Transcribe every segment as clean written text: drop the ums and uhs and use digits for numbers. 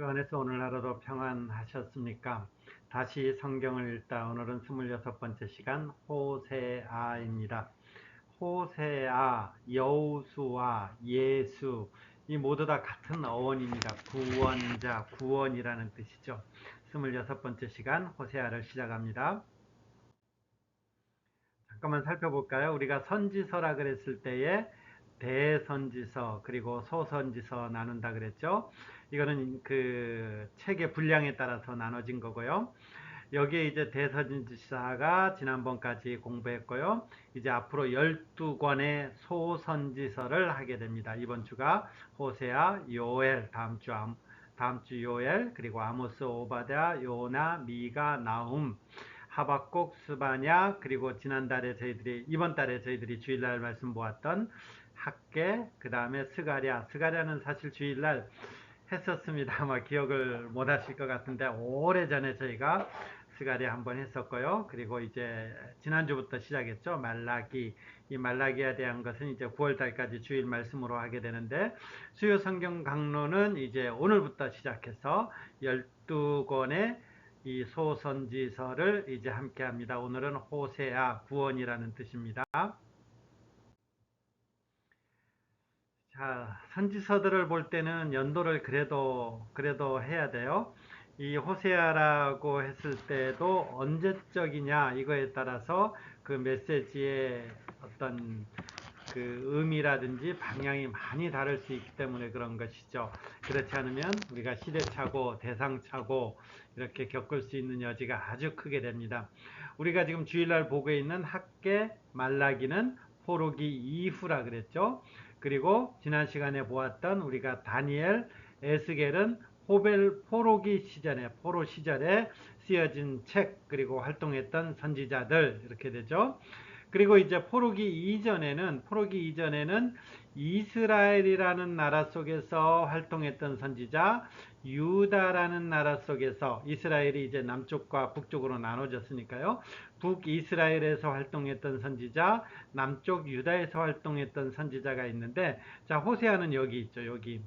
주 안에서 오늘 하루도 평안하셨습니까? 다시 성경을 읽다 오늘은 26번째 시간 호세아입니다. 호세아, 여호수아, 예수 이 모두 다 같은 어원입니다. 구원자, 구원이라는 뜻이죠. 26번째 시간 호세아를 시작합니다. 잠깐만 살펴볼까요? 우리가 선지서라 그랬을 때에 대선지서 그리고 소선지서 나눈다 그랬죠. 이거는 그 책의 분량에 따라서 나눠진 거고요. 여기에 이제 대선지서가 지난번까지 공부했고요. 이제 앞으로 12권의 소선지서를 하게 됩니다. 이번 주가 호세아, 요엘, 다음 주 요엘, 그리고 아모스, 오바댜, 요나, 미가, 나훔, 하박국, 스바냐, 그리고 이번 달에 저희들이 주일날 말씀 보았던 학계, 그 다음에 스가랴는 사실 주일날 했었습니다. 아마 기억을 못 하실 것 같은데, 오래전에 저희가 스가랴 한번 했었고요. 그리고 이제 지난주부터 시작했죠. 말라기. 이 말라기에 대한 것은 이제 9월 달까지 주일 말씀으로 하게 되는데, 수요 성경 강론은 이제 오늘부터 시작해서 12권의 이 소선지서를 이제 함께 합니다. 오늘은 호세아, 구원이라는 뜻입니다. 자, 선지서들을 볼 때는 연도를 그래도 해야 돼요. 이 호세아라고 했을 때도 언제적이냐 이거에 따라서 그 메시지의 어떤 그 의미라든지 방향이 많이 다를 수 있기 때문에 그런 것이죠. 그렇지 않으면 우리가 시대착오, 대상착오 이렇게 겪을 수 있는 여지가 아주 크게 됩니다. 우리가 지금 주일날 보고 있는 학계 말라기는 포로기 이후라 그랬죠. 그리고 지난 시간에 보았던 우리가 다니엘, 에스겔은 포로 시절에 쓰여진 책 그리고 활동했던 선지자들 이렇게 되죠. 그리고 이제 포로기 이전에는 이스라엘이라는 나라 속에서 활동했던 선지자, 유다라는 나라 속에서 이스라엘이 이제 남쪽과 북쪽으로 나눠졌으니까요. 북이스라엘에서 활동했던 선지자, 남쪽 유다에서 활동했던 선지자가 있는데, 자, 호세아는 여기 있죠, 여기.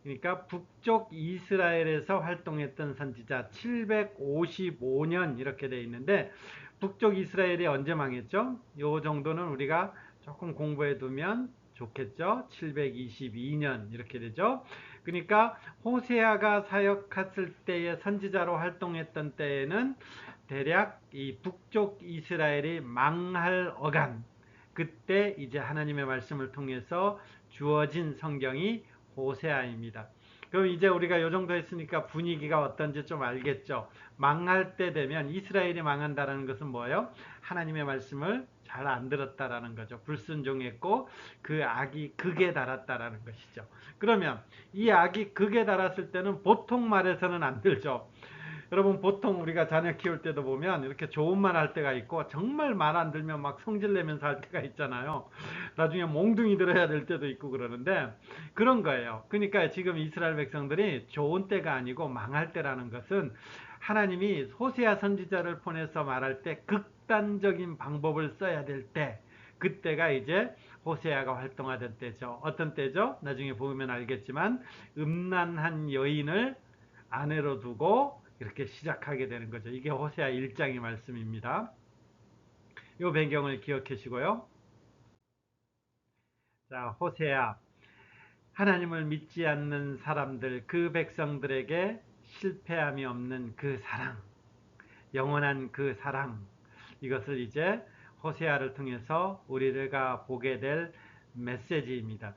그러니까 북쪽 이스라엘에서 활동했던 선지자 755년 이렇게 되어 있는데 북쪽 이스라엘이 언제 망했죠? 요 정도는 우리가 조금 공부해 두면 좋겠죠. 722년 이렇게 되죠. 그러니까 호세아가 사역했을 때의 선지자로 활동했던 때에는 대략 이 북쪽 이스라엘이 망할 어간 그때 이제 하나님의 말씀을 통해서 주어진 성경이 호세아입니다. 그럼 이제 우리가 요 정도 했으니까 분위기가 어떤지 좀 알겠죠. 망할 때 되면 이스라엘이 망한다는 것은 뭐예요? 하나님의 말씀을 잘 안 들었다라는 거죠. 불순종했고 그 악이 극에 달았다라는 것이죠. 그러면 이 악이 극에 달았을 때는 보통 말해서는 안 들죠. 여러분 보통 우리가 자녀 키울 때도 보면 이렇게 좋은 말 할 때가 있고 정말 말 안 들면 막 성질 내면서 할 때가 있잖아요. 나중에 몽둥이 들어야 될 때도 있고 그러는데 그런 거예요. 그러니까 지금 이스라엘 백성들이 좋은 때가 아니고 망할 때라는 것은 하나님이 호세아 선지자를 보내서 말할 때 극단적인 방법을 써야 될 때, 그때가 이제 호세아가 활동하던 때죠. 어떤 때죠? 나중에 보면 알겠지만 음란한 여인을 아내로 두고 이렇게 시작하게 되는 거죠. 이게 호세아 1장의 말씀입니다. 이 배경을 기억하시고요. 자, 호세아. 하나님을 믿지 않는 사람들, 그 백성들에게 실패함이 없는 그 사랑, 영원한 그 사랑, 이것을 이제 호세아를 통해서 우리가 보게 될 메시지입니다.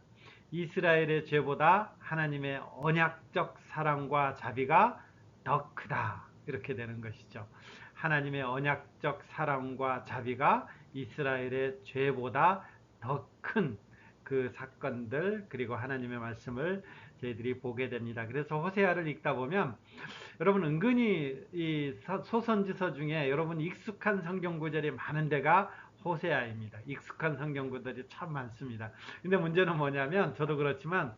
이스라엘의 죄보다 하나님의 언약적 사랑과 자비가 더 크다. 이렇게 되는 것이죠. 하나님의 언약적 사랑과 자비가 이스라엘의 죄보다 더 큰 그 사건들 그리고 하나님의 말씀을 저희들이 보게 됩니다. 그래서 호세아를 읽다 보면 여러분 은근히 이 소선지서 중에 여러분 익숙한 성경 구절이 많은 데가 호세아입니다. 익숙한 성경 구절이 참 많습니다. 근데 문제는 뭐냐면 저도 그렇지만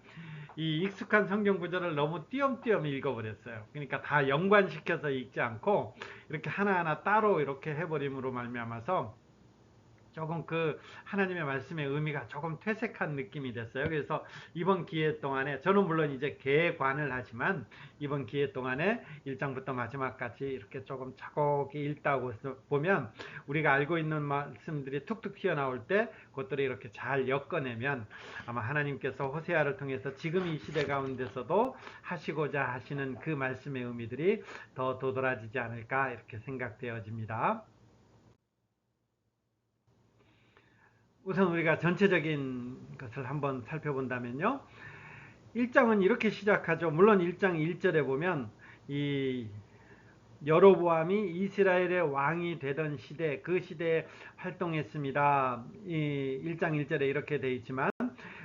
이 익숙한 성경 구절을 너무 띄엄띄엄 읽어버렸어요. 그러니까 다 연관시켜서 읽지 않고 이렇게 하나하나 따로 이렇게 해버림으로 말미암아서 조금 그 하나님의 말씀의 의미가 조금 퇴색한 느낌이 됐어요. 그래서 이번 기회 동안에 저는 물론 이제 개관을 하지만 이번 기회 동안에 1장부터 마지막까지 이렇게 조금 차곡히 읽다고 보면 우리가 알고 있는 말씀들이 툭툭 튀어나올 때 그것들을 이렇게 잘 엮어내면 아마 하나님께서 호세아를 통해서 지금 이 시대 가운데서도 하시고자 하시는 그 말씀의 의미들이 더 도드라지지 않을까 이렇게 생각되어집니다. 우선 우리가 전체적인 것을 한번 살펴본다면요. 1장은 이렇게 시작하죠. 물론 1장 1절에 보면 이 여로보암이 이스라엘의 왕이 되던 시대, 그 시대에 활동했습니다. 이 1장 1절에 이렇게 되어 있지만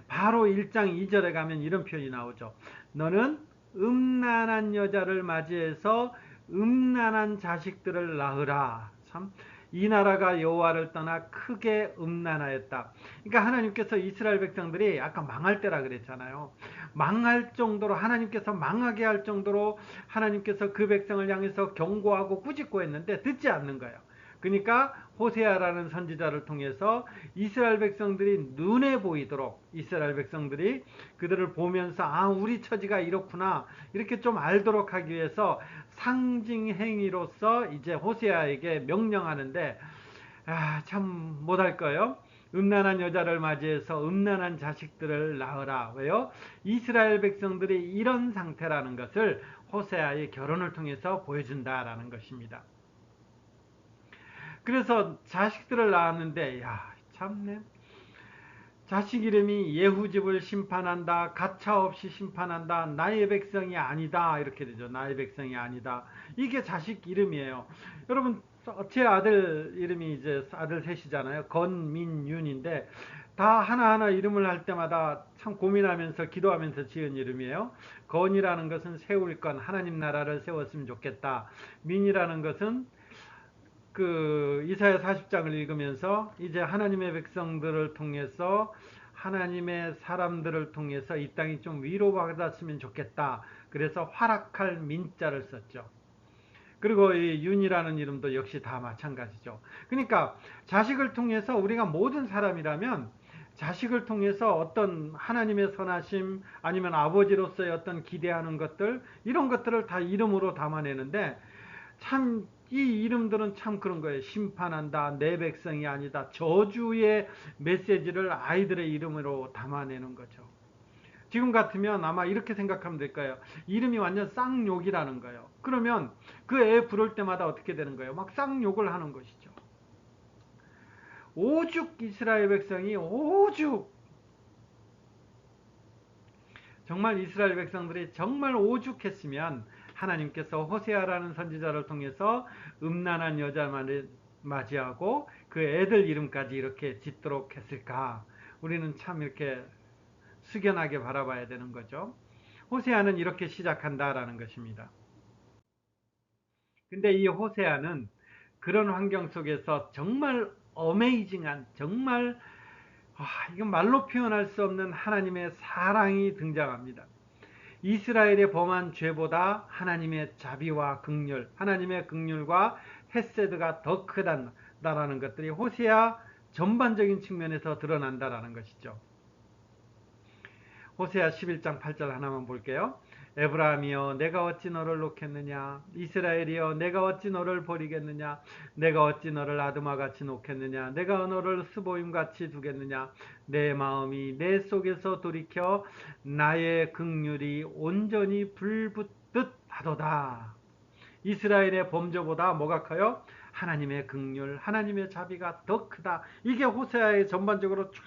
바로 1장 2절에 가면 이런 표현이 나오죠. 너는 음란한 여자를 맞이해서 음란한 자식들을 낳으라. 참, 이 나라가 여호와를 떠나 크게 음란하였다. 그러니까 하나님께서 이스라엘 백성들이 아까 망할 때라 그랬잖아요. 망할 정도로 하나님께서 망하게 할 정도로 하나님께서 그 백성을 향해서 경고하고 꾸짖고 했는데 듣지 않는 거예요. 그러니까 호세아라는 선지자를 통해서 이스라엘 백성들이 눈에 보이도록 이스라엘 백성들이 그들을 보면서 아 우리 처지가 이렇구나 이렇게 좀 알도록 하기 위해서 상징 행위로서 이제 호세아에게 명령하는데 참 못할 거예요. 음란한 여자를 맞이해서 음란한 자식들을 낳으라. 왜요? 이스라엘 백성들이 이런 상태라는 것을 호세아의 결혼을 통해서 보여준다라는 것입니다. 그래서 자식들을 낳았는데 참네. 자식 이름이 예후집을 심판한다. 가차없이 심판한다. 나의 백성이 아니다. 이렇게 되죠. 나의 백성이 아니다. 이게 자식 이름이에요. 여러분 제 아들 이름이 이제 아들 셋이잖아요. 건민윤인데 다 하나하나 이름을 할 때마다 참 고민하면서 기도하면서 지은 이름이에요. 건이라는 것은 세울 건 하나님 나라를 세웠으면 좋겠다. 민이라는 것은 그 이사야 40장을 읽으면서 이제 하나님의 백성들을 통해서 하나님의 사람들을 통해서 이 땅이 좀 위로받았으면 좋겠다. 그래서 활악할 민자를 썼죠. 그리고 이 윤이라는 이름도 역시 다 마찬가지죠. 그러니까 자식을 통해서 우리가 모든 사람이라면 자식을 통해서 어떤 하나님의 선하심 아니면 아버지로서의 어떤 기대하는 것들 이런 것들을 다 이름으로 담아내는데 참 이 이름들은 참 그런 거예요. 심판한다, 내 백성이 아니다. 저주의 메시지를 아이들의 이름으로 담아내는 거죠. 지금 같으면 아마 이렇게 생각하면 될 거예요. 이름이 완전 쌍욕이라는 거예요. 그러면 그 애 부를 때마다 어떻게 되는 거예요? 막 쌍욕을 하는 것이죠. 오죽 이스라엘 백성이 오죽 정말 이스라엘 백성들이 정말 오죽했으면 하나님께서 호세아라는 선지자를 통해서 음란한 여자만을 맞이하고 그 애들 이름까지 이렇게 짓도록 했을까? 우리는 참 이렇게 숙연하게 바라봐야 되는 거죠. 호세아는 이렇게 시작한다라는 것입니다. 근데 이 호세아는 그런 환경 속에서 정말 어메이징한 정말 이건 말로 표현할 수 없는 하나님의 사랑이 등장합니다. 이스라엘의 범한 죄보다 하나님의 자비와 긍휼, 하나님의 긍휼과 헤세드가 더 크다라는 것들이 호세아 전반적인 측면에서 드러난다라는 것이죠. 호세아 11장 8절 하나만 볼게요. 에브라임이여 내가 어찌 너를 놓겠느냐, 이스라엘이여 내가 어찌 너를 버리겠느냐, 내가 어찌 너를 아드마같이 놓겠느냐, 내가 너를 스보임같이 두겠느냐, 내 마음이 내 속에서 돌이켜 나의 긍휼이 온전히 불붙듯 하도다. 이스라엘의 범죄보다 뭐가 커요? 하나님의 긍휼, 하나님의 자비가 더 크다. 이게 호세아의 전반적으로 쭉.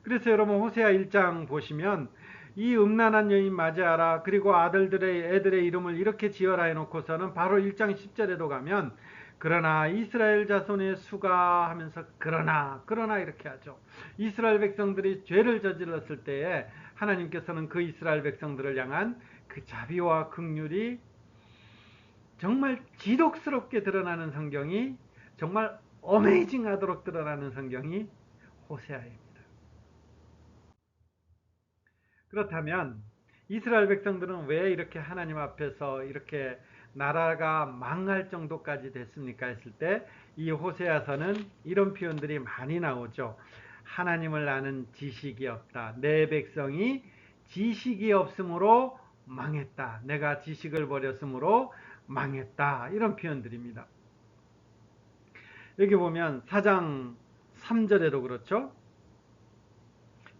그래서 여러분 호세아 1장 보시면 이 음란한 여인 맞이하라. 그리고 애들의 이름을 이렇게 지어라 해놓고서는 바로 1장 10절에도 가면 그러나 이스라엘 자손의 수가 하면서 그러나 이렇게 하죠. 이스라엘 백성들이 죄를 저질렀을 때에 하나님께서는 그 이스라엘 백성들을 향한 그 자비와 긍휼이 정말 지독스럽게 드러나는 성경이 정말 어메이징하도록 드러나는 성경이 호세아입니다. 그렇다면 이스라엘 백성들은 왜 이렇게 하나님 앞에서 이렇게 나라가 망할 정도까지 됐습니까? 했을 때 이 호세아서는 이런 표현들이 많이 나오죠. 하나님을 아는 지식이 없다. 내 백성이 지식이 없으므로 망했다. 내가 지식을 버렸으므로 망했다. 이런 표현들입니다. 여기 보면 4장 3절에도 그렇죠.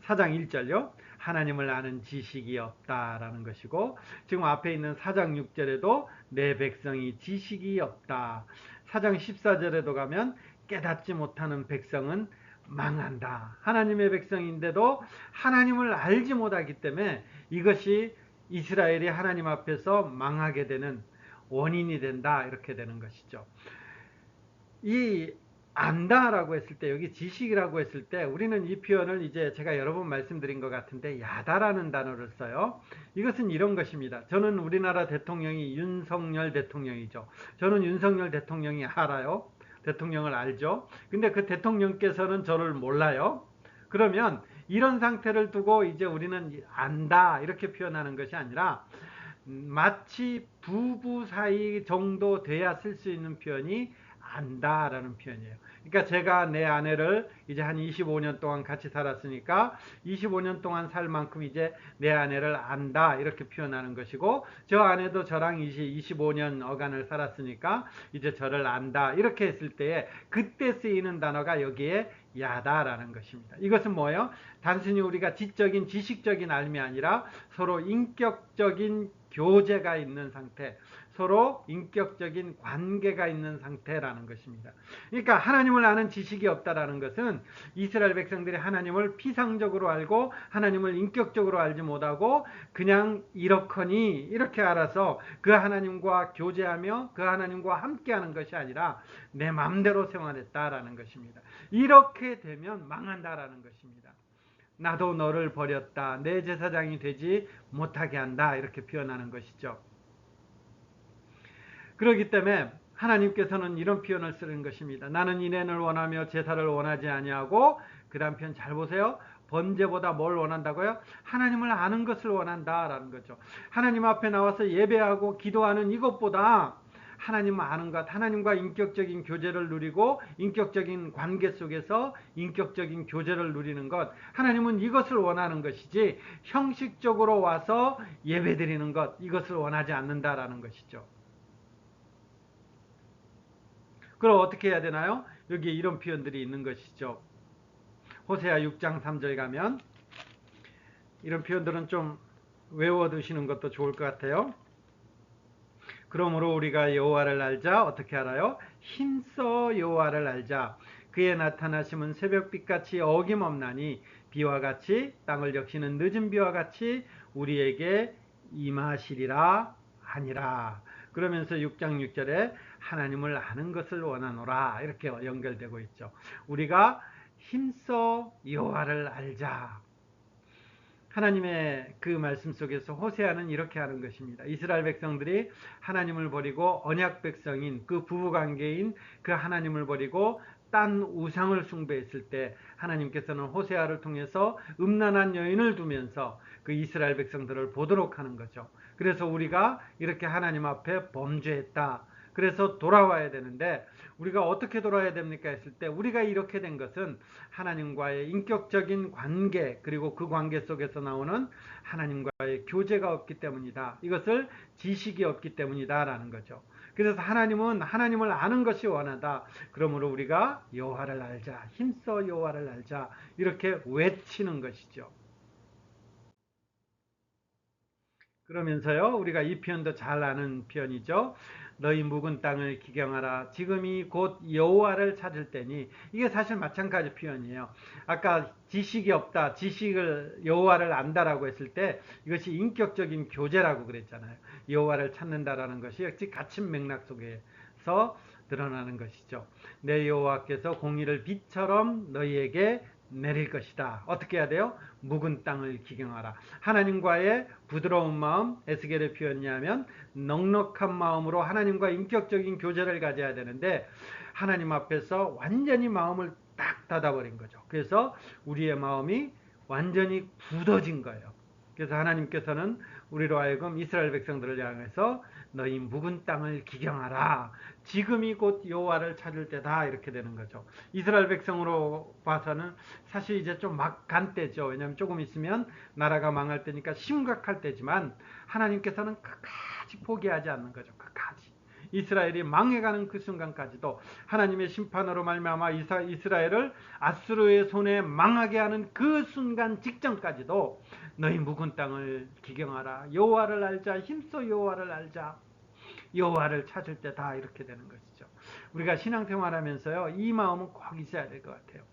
4장 1절요. 하나님을 아는 지식이 없다라는 것이고, 지금 앞에 있는 4장 6절에도 내 백성이 지식이 없다. 4장 14절에도 가면 깨닫지 못하는 백성은 망한다. 하나님의 백성인데도 하나님을 알지 못하기 때문에 이것이 이스라엘이 하나님 앞에서 망하게 되는 원인이 된다. 이렇게 되는 것이죠. 이 안다라고 했을 때, 여기 지식이라고 했을 때 우리는 이 표현을 이제 제가 여러 번 말씀드린 것 같은데 야다라는 단어를 써요. 이것은 이런 것입니다. 저는 우리나라 대통령이 윤석열 대통령이죠. 저는 윤석열 대통령이 알아요. 대통령을 알죠. 근데 그 대통령께서는 저를 몰라요. 그러면 이런 상태를 두고 이제 우리는 안다 이렇게 표현하는 것이 아니라 마치 부부 사이 정도 돼야 쓸 수 있는 표현이 안다라는 표현이에요. 그러니까 제가 내 아내를 이제 한 25년 동안 같이 살았으니까 25년 동안 살 만큼 이제 내 아내를 안다 이렇게 표현하는 것이고, 저 아내도 저랑 25년 어간을 살았으니까 이제 저를 안다 이렇게 했을 때에 그때 쓰이는 단어가 여기에 야다라는 것입니다. 이것은 뭐예요? 단순히 우리가 지적인 지식적인 알미 아니라 서로 인격적인 교제가 있는 상태, 서로 인격적인 관계가 있는 상태라는 것입니다. 그러니까 하나님을 아는 지식이 없다라는 것은 이스라엘 백성들이 하나님을 피상적으로 알고 하나님을 인격적으로 알지 못하고 그냥 이렇거니 이렇게 알아서 그 하나님과 교제하며 그 하나님과 함께하는 것이 아니라 내 마음대로 생활했다라는 것입니다. 이렇게 되면 망한다라는 것입니다. 나도 너를 버렸다. 내 제사장이 되지 못하게 한다. 이렇게 표현하는 것이죠. 그렇기 때문에 하나님께서는 이런 표현을 쓰는 것입니다. 나는 인연을 원하며 제사를 원하지 아니하고, 그 다음 표현 잘 보세요. 번제보다 뭘 원한다고요? 하나님을 아는 것을 원한다라는 거죠. 하나님 앞에 나와서 예배하고 기도하는 이것보다 하나님 아는 것, 하나님과 인격적인 교제를 누리고 인격적인 관계 속에서 인격적인 교제를 누리는 것, 하나님은 이것을 원하는 것이지 형식적으로 와서 예배드리는 것, 이것을 원하지 않는다라는 것이죠. 그럼 어떻게 해야 되나요? 여기에 이런 표현들이 있는 것이죠. 호세아 6장 3절 가면 이런 표현들은 좀 외워두시는 것도 좋을 것 같아요. 그러므로 우리가 여호와를 알자. 어떻게 알아요? 힘써 여호와를 알자. 그의 나타나심은 새벽빛같이 어김없나니 비와 같이 땅을 적시는 늦은 비와 같이 우리에게 임하시리라 하니라. 그러면서 6장 6절에 하나님을 아는 것을 원하노라 이렇게 연결되고 있죠. 우리가 힘써 여호와를 알자. 하나님의 그 말씀 속에서 호세아는 이렇게 하는 것입니다. 이스라엘 백성들이 하나님을 버리고 언약 백성인 그 부부관계인 그 하나님을 버리고 딴 우상을 숭배했을 때 하나님께서는 호세아를 통해서 음란한 여인을 두면서 그 이스라엘 백성들을 보도록 하는 거죠. 그래서 우리가 이렇게 하나님 앞에 범죄했다. 그래서 돌아와야 되는데 우리가 어떻게 돌아야 됩니까 했을 때, 우리가 이렇게 된 것은 하나님과의 인격적인 관계, 그리고 그 관계 속에서 나오는 하나님과의 교제가 없기 때문이다. 이것을 지식이 없기 때문이다 라는 거죠. 그래서 하나님은 하나님을 아는 것이 원하다. 그러므로 우리가 여호와를 알자, 힘써 여호와를 알자, 이렇게 외치는 것이죠. 그러면서요, 우리가 이 표현도 잘 아는 표현이죠. 너희 묵은 땅을 기경하라. 지금이 곧 여호와를 찾을 때니. 이게 사실 마찬가지 표현이에요. 아까 지식이 없다, 지식을 여호와를 안다라고 했을 때 이것이 인격적인 교제라고 그랬잖아요. 여호와를 찾는다라는 것이 역시 같은 맥락 속에서 드러나는 것이죠. 내 여호와께서 공의를 빛처럼 너희에게 내릴 것이다. 어떻게 해야 돼요? 묵은 땅을 기경하라. 하나님과의 부드러운 마음, 에스겔의 표현이하면 넉넉한 마음으로 하나님과 인격적인 교제를 가져야 되는데 하나님 앞에서 완전히 마음을 딱 닫아버린 거죠. 그래서 우리의 마음이 완전히 굳어진 거예요. 그래서 하나님께서는 우리로 하여금 이스라엘 백성들을 향해서 너희 묵은 땅을 기경하라. 지금이 곧 여호와를 찾을 때다. 이렇게 되는 거죠. 이스라엘 백성으로 봐서는 사실 이제 좀 막 간 때죠. 왜냐하면 조금 있으면 나라가 망할 때니까 심각할 때지만 하나님께서는 끝까지 포기하지 않는 거죠. 끝까지. 이스라엘이 망해가는 그 순간까지도 하나님의 심판으로 말미암아 이스라엘을 아수르의 손에 망하게 하는 그 순간 직전까지도 너희 묵은 땅을 기경하라. 여호와를 알자. 힘써 여호와를 알자. 여호와를 찾을 때다. 이렇게 되는 것이죠. 우리가 신앙생활하면서요, 이 마음은 꼭 있어야 될 것 같아요.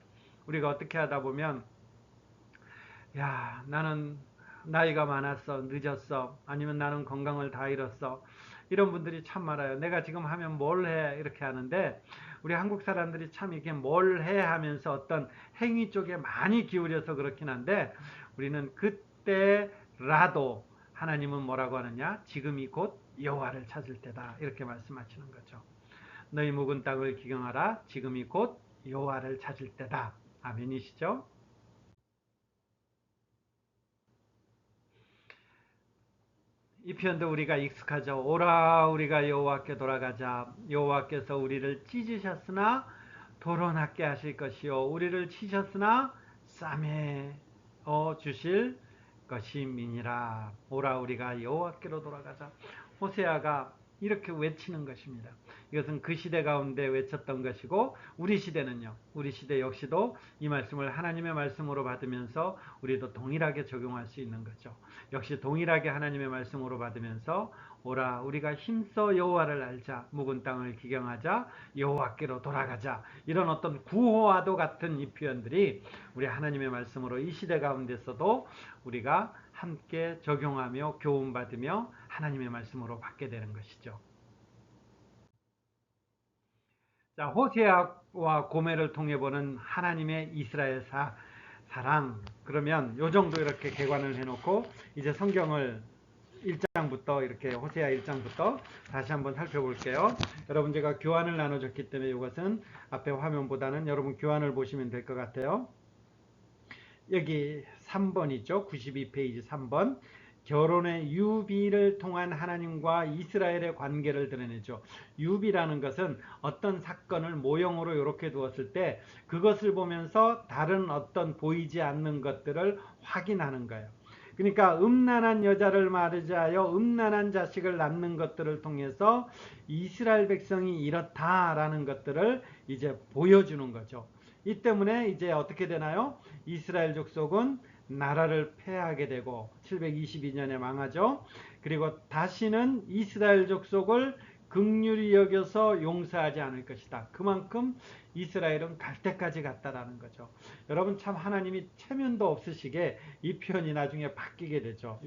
우리가 어떻게 하다 보면 야, 나는 나이가 많았어, 늦었어, 아니면 나는 건강을 다 잃었어, 이런 분들이 참 많아요. 내가 지금 하면 뭘 해? 이렇게 하는데, 우리 한국 사람들이 참 이렇게 뭘 해? 하면서 어떤 행위 쪽에 많이 기울여서 그렇긴 한데, 우리는 그때라도 하나님은 뭐라고 하느냐? 지금이 곧 여호와를 찾을 때다. 이렇게 말씀하시는 거죠. 너희 묵은 땅을 기경하라. 지금이 곧 여호와를 찾을 때다. 아멘이시죠? 이 표현도 우리가 익숙하죠. 오라 우리가 여호와께 돌아가자. 여호와께서 우리를 찢으셨으나 도로 낫게 하실 것이요 우리를 치셨으나 싸매 주실 것임이니라. 오라 우리가 여호와께로 돌아가자. 호세아가 이렇게 외치는 것입니다. 이것은 그 시대 가운데 외쳤던 것이고, 우리 시대는요, 우리 시대 역시도 이 말씀을 하나님의 말씀으로 받으면서 우리도 동일하게 적용할 수 있는 거죠. 역시 동일하게 하나님의 말씀으로 받으면서 오라 우리가 힘써 여호와를 알자. 묵은 땅을 기경하자. 여호와께로 돌아가자. 이런 어떤 구호와도 같은 이 표현들이 우리 하나님의 말씀으로 이 시대 가운데서도 우리가 함께 적용하며 교훈받으며 하나님의 말씀으로 받게 되는 것이죠. 자, 호세아와 고멜을 통해 보는 하나님의 이스라엘 사랑. 그러면 요 정도 이렇게 개관을 해놓고 이제 성경을 1장부터 이렇게 호세아 1장부터 다시 한번 살펴볼게요. 여러분 제가 교환을 나눠줬기 때문에 이것은 앞에 화면보다는 여러분 교환을 보시면 될 것 같아요. 여기 3번 있죠. 92페이지 3번. 결혼의 유비를 통한 하나님과 이스라엘의 관계를 드러내죠. 유비라는 것은 어떤 사건을 모형으로 이렇게 두었을 때 그것을 보면서 다른 어떤 보이지 않는 것들을 확인하는 거예요. 그러니까 음란한 여자를 맞이하여 음란한 자식을 낳는 것들을 통해서 이스라엘 백성이 이렇다라는 것들을 이제 보여주는 거죠. 이 때문에 이제 어떻게 되나요? 이스라엘 족속은 나라를 패하게 되고 722년에 망하죠. 그리고 다시는 이스라엘 족속을 긍휼히 여겨서 용서하지 않을 것이다. 그만큼 이스라엘은 갈 때까지 갔다라는 거죠. 여러분 참 하나님이 체면도 없으시게 이 표현이 나중에 바뀌게 되죠.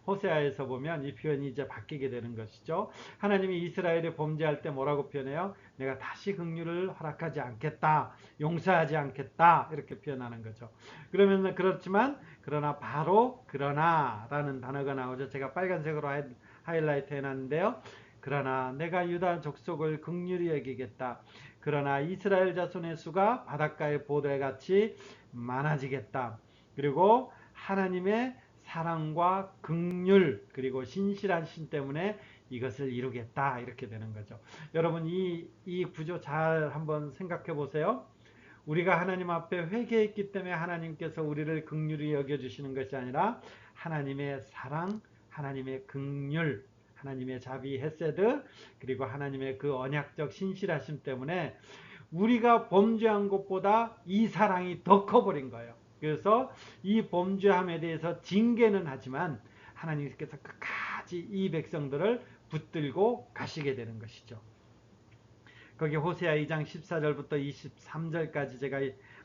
호세아에서 보면 이 표현이 이제 바뀌게 되는 것이죠. 하나님이 이스라엘이 범죄할 때 뭐라고 표현해요? 내가 다시 긍휼을 허락하지 않겠다. 용서하지 않겠다. 이렇게 표현하는 거죠. 그러면 그렇지만 그러나 바로 그러나라는 단어가 나오죠. 제가 빨간색으로 하이라이트 해놨는데요. 그러나 내가 유다 족속을 긍휼히 여기겠다. 그러나 이스라엘 자손의 수가 바닷가의 보배같이 많아지겠다. 그리고 하나님의 사랑과 긍휼 그리고 신실한 신 때문에 이것을 이루겠다. 이렇게 되는 거죠. 여러분 이 구조 잘 한번 생각해 보세요. 우리가 하나님 앞에 회개했기 때문에 하나님께서 우리를 긍휼히 여겨주시는 것이 아니라 하나님의 사랑, 하나님의 긍휼, 하나님의 자비 헤세드 그리고 하나님의 그 언약적 신실하심 때문에 우리가 범죄한 것보다 이 사랑이 더 커버린 거예요. 그래서 이 범죄함에 대해서 징계는 하지만 하나님께서 끝까지 이 백성들을 붙들고 가시게 되는 것이죠. 거기 호세아 2장 14절부터 23절까지 제가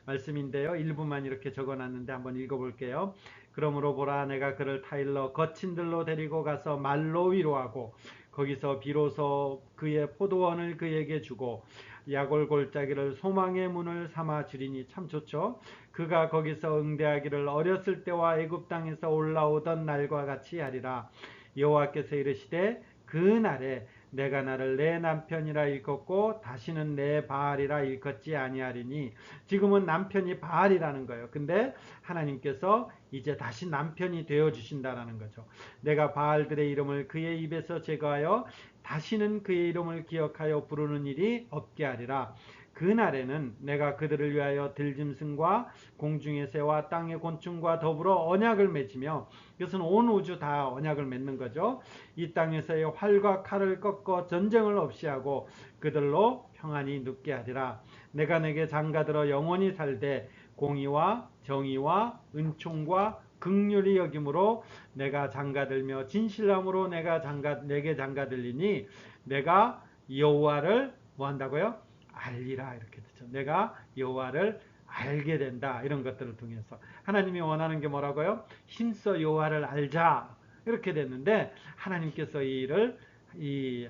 말씀인데요. 일부만 이렇게 적어놨는데 한번 읽어볼게요. 그러므로 보라 내가 그를 타일러 거친 들로 데리고 가서 말로 위로하고 거기서 비로소 그의 포도원을 그에게 주고 야골 골짜기를 소망의 문을 삼아 주리니 참 좋죠. 그가 거기서 응대하기를 어렸을 때와 애굽 땅에서 올라오던 날과 같이 하리라. 여호와께서 이르시되 그 날에 내가 나를 내 남편이라 일컫고 다시는 내 바알이라 일컫지 아니하리니. 지금은 남편이 바알이라는 거예요. 근데 하나님께서 이제 다시 남편이 되어 주신다라는 거죠. 내가 바알들의 이름을 그의 입에서 제거하여 다시는 그의 이름을 기억하여 부르는 일이 없게 하리라. 그날에는 내가 그들을 위하여 들짐승과 공중의 새와 땅의 곤충과 더불어 언약을 맺으며, 이것은 온 우주 다 언약을 맺는 거죠. 이 땅에서의 활과 칼을 꺾어 전쟁을 없이 하고 그들로 평안히 눕게 하리라. 내가 내게 장가들어 영원히 살되 공의와 정의와 은총과 긍휼히 여김으로 내가 장가들며 진실함으로 내게 장가들리니 내가 여호와를 뭐 한다고요? 알리라, 이렇게 되죠. 내가 여호와를 알게 된다. 이런 것들을 통해서 하나님이 원하는 게 뭐라고요? 힘써 여호와를 알자, 이렇게 됐는데 하나님께서 이 일을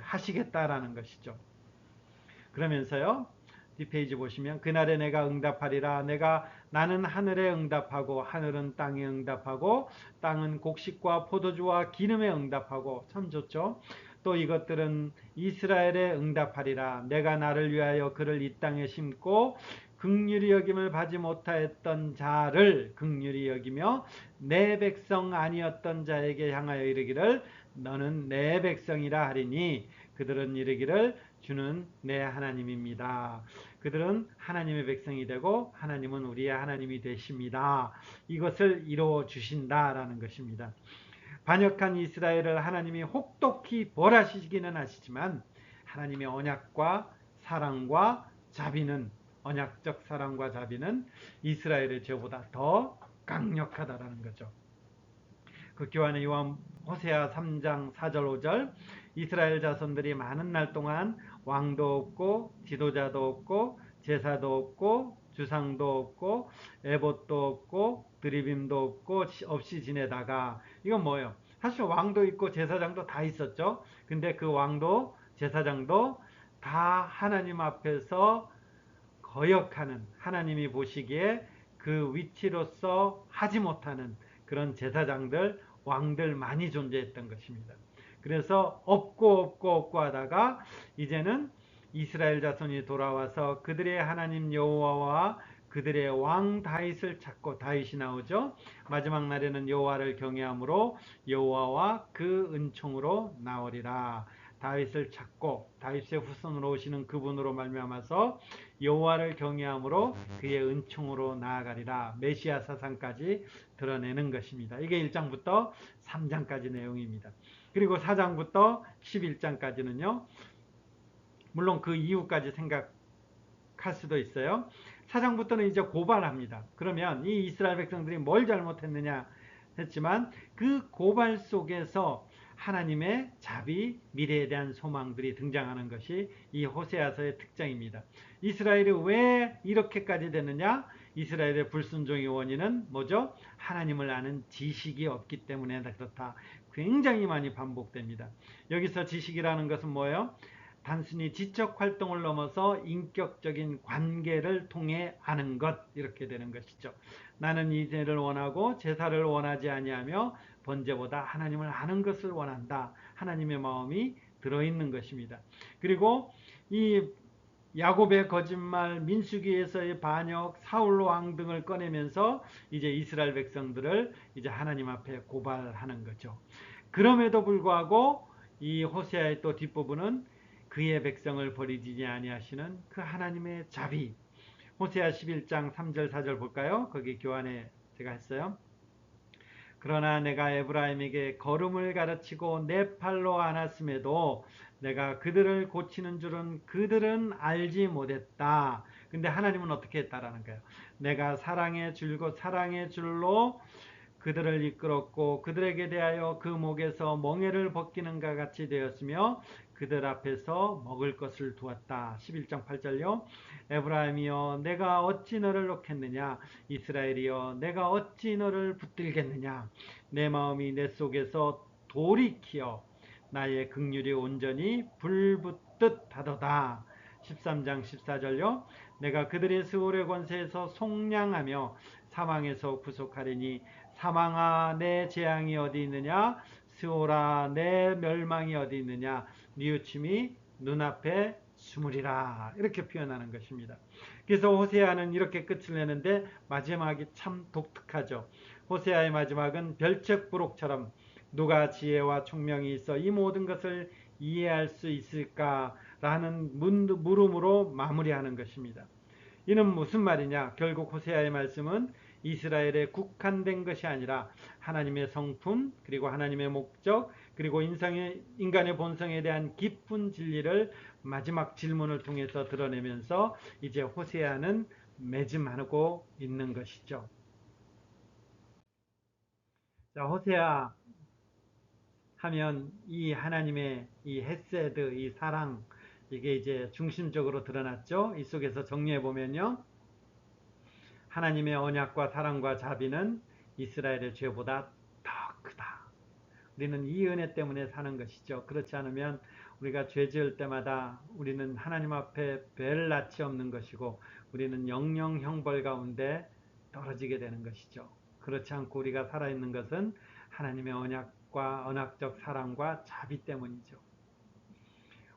하시겠다라는 것이죠. 그러면서요, 뒷페이지 보시면 그날에 내가 응답하리라. 나는 하늘에 응답하고 하늘은 땅에 응답하고 땅은 곡식과 포도주와 기름에 응답하고. 참 좋죠. 또 이것들은 이스라엘에 응답하리라. 내가 나를 위하여 그를 이 땅에 심고 긍휼히 여김을 받지 못하였던 자를 긍휼히 여기며 내 백성 아니었던 자에게 향하여 이르기를 너는 내 백성이라 하리니 그들은 이르기를 주는 내 하나님입니다. 그들은 하나님의 백성이 되고 하나님은 우리의 하나님이 되십니다. 이것을 이루어 주신다라는 것입니다. 반역한 이스라엘을 하나님이 혹독히 벌하시기는 하시지만 하나님의 언약과 사랑과 자비는, 언약적 사랑과 자비는 이스라엘의 죄보다 더 강력하다라는 거죠. 그 교환의 요한 호세아 3장 4절 5절 이스라엘 자손들이 많은 날 동안 왕도 없고 지도자도 없고 제사도 없고 주상도 없고 에봇도 없고 드리빔도 없고 없이 지내다가, 이건 뭐예요? 사실 왕도 있고 제사장도 다 있었죠. 근데 그 왕도 제사장도 다 하나님 앞에서 거역하는, 하나님이 보시기에 그 위치로서 하지 못하는 그런 제사장들, 왕들 많이 존재했던 것입니다. 그래서 없고 하다가 이제는 이스라엘 자손이 돌아와서 그들의 하나님 여호와와 그들의 왕 다윗을 찾고, 다윗이 나오죠. 마지막 날에는 여호와를 경외함으로 여호와와 그 은총으로 나오리라. 다윗을 찾고 다윗의 후손으로 오시는 그분으로 말미암아서 여호와를 경외함으로 그의 은총으로 나아가리라. 메시아 사상까지 드러내는 것입니다. 이게 1장부터 3장까지 내용입니다. 그리고 4장부터 11장까지는요. 물론 그 이후까지 생각할 수도 있어요. 4장부터는 이제 고발합니다. 그러면 이 이스라엘 백성들이 뭘 잘못했느냐 했지만 그 고발 속에서 하나님의 자비, 미래에 대한 소망들이 등장하는 것이 이 호세아서의 특징입니다. 이스라엘이 왜 이렇게까지 됐느냐? 이스라엘의 불순종의 원인은 뭐죠? 하나님을 아는 지식이 없기 때문에 그렇다. 굉장히 많이 반복됩니다. 여기서 지식이라는 것은 뭐예요? 단순히 지적 활동을 넘어서 인격적인 관계를 통해 아는 것, 이렇게 되는 것이죠. 나는 이제를 원하고 제사를 원하지 아니하며 번제보다 하나님을 아는 것을 원한다. 하나님의 마음이 들어있는 것입니다. 그리고 이 야곱의 거짓말, 민수기에서의 반역, 사울 왕 등을 꺼내면서 이제 이스라엘 백성들을 이제 하나님 앞에 고발하는 거죠. 그럼에도 불구하고 이 호세아의 또 뒷부분은 그의 백성을 버리지 아니하시는 그 하나님의 자비. 호세아 11장 3절 4절 볼까요? 거기 교환에 제가 했어요. 그러나 내가 에브라임에게 걸음을 가르치고 내 팔로 안았음에도 내가 그들을 고치는 줄은 그들은 알지 못했다. 근데 하나님은 어떻게 했다라는 거예요. 내가 사랑의 줄고 사랑의 줄로 그들을 이끌었고 그들에게 대하여 그 목에서 멍에를 벗기는 것 같이 되었으며 그들 앞에서 먹을 것을 두었다. 11장 8절요. 에브라임이여 내가 어찌 너를 놓겠느냐. 이스라엘이여 내가 어찌 너를 붙들겠느냐. 내 마음이 내 속에서 돌이키어 나의 긍휼이 온전히 불붙듯 하도다. 13장 14절요. 내가 그들의 스올의 권세에서 속량하며 사망에서 구속하리니 사망아 내 재앙이 어디 있느냐. 스올아 내 멸망이 어디 있느냐. 뉘우침이 눈앞에 숨으리라 이렇게 표현하는 것입니다. 그래서 호세아는 이렇게 끝을 내는데 마지막이 참 독특하죠. 호세아의 마지막은 별책부록처럼 누가 지혜와 총명이 있어 이 모든 것을 이해할 수 있을까라는 물음으로 마무리하는 것입니다. 이는 무슨 말이냐? 결국 호세아의 말씀은 이스라엘에 국한된 것이 아니라 하나님의 성품, 그리고 하나님의 목적, 그리고 인간의 본성에 대한 깊은 진리를 마지막 질문을 통해서 드러내면서 이제 호세아는 매짐하고 있는 것이죠. 자, 호세아 하면 이 하나님의 이 헤세드, 이 사랑, 이게 이제 중심적으로 드러났죠. 이 속에서 정리해 보면요. 하나님의 언약과 사랑과 자비는 이스라엘의 죄보다 더 크다. 우리는 이 은혜 때문에 사는 것이죠. 그렇지 않으면 우리가 죄 지을 때마다 우리는 하나님 앞에 별 낯이 없는 것이고 우리는 영영 형벌 가운데 떨어지게 되는 것이죠. 그렇지 않고 우리가 살아있는 것은 하나님의 언약과 언약적 사랑과 자비 때문이죠.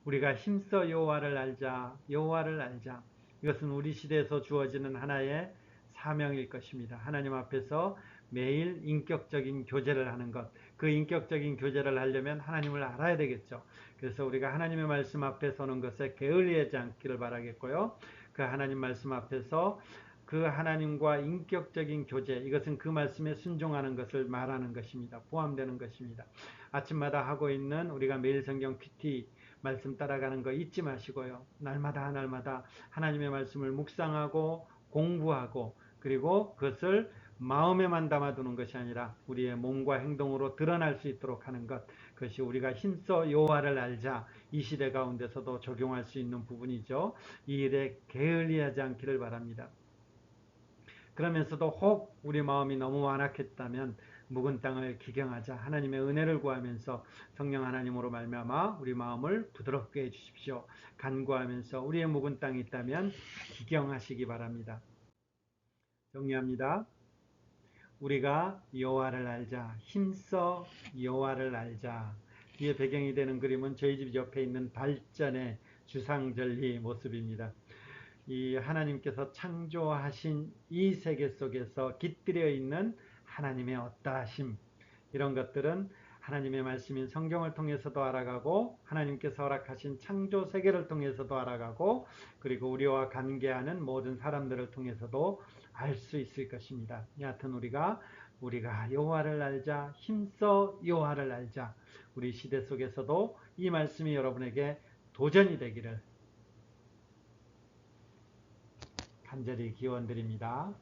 우리가 힘써 여호와를 알자, 여호와를 알자. 이것은 우리 시대에서 주어지는 하나의 사명일 것입니다. 하나님 앞에서 매일 인격적인 교제를 하는 것. 그 인격적인 교제를 하려면 하나님을 알아야 되겠죠. 그래서 우리가 하나님의 말씀 앞에 서는 것에 게을리하지 않기를 바라겠고요. 그 하나님 말씀 앞에서 그 하나님과 인격적인 교제, 이것은 그 말씀에 순종하는 것을 말하는 것입니다. 포함되는 것입니다. 아침마다 하고 있는 우리가 매일 성경 PT 말씀 따라가는 거 잊지 마시고요. 날마다 하나님의 말씀을 묵상하고 공부하고 그리고 그것을 마음에만 담아두는 것이 아니라 우리의 몸과 행동으로 드러날 수 있도록 하는 것, 그것이 우리가 힘써 여호와를 알자 이 시대 가운데서도 적용할 수 있는 부분이죠. 이 일에 게을리하지 않기를 바랍니다. 그러면서도 혹 우리 마음이 너무 완악했다면 묵은 땅을 기경하자. 하나님의 은혜를 구하면서 성령 하나님으로 말미암아 우리 마음을 부드럽게 해주십시오. 간구하면서 우리의 묵은 땅이 있다면 기경하시기 바랍니다. 정리합니다. 우리가 여호와를 알자. 힘써 여호와를 알자. 뒤에 배경이 되는 그림은 저희 집 옆에 있는 발전의 주상절리 모습입니다. 이 하나님께서 창조하신 이 세계 속에서 깃들여 있는 하나님의 어떠하심, 이런 것들은 하나님의 말씀인 성경을 통해서도 알아가고 하나님께서 허락하신 창조 세계를 통해서도 알아가고 그리고 우리와 관계하는 모든 사람들을 통해서도 알 수 있을 것입니다. 여하튼 우리가 여호와를 알자, 힘써 여호와를 알자. 우리 시대 속에서도 이 말씀이 여러분에게 도전이 되기를 간절히 기원드립니다.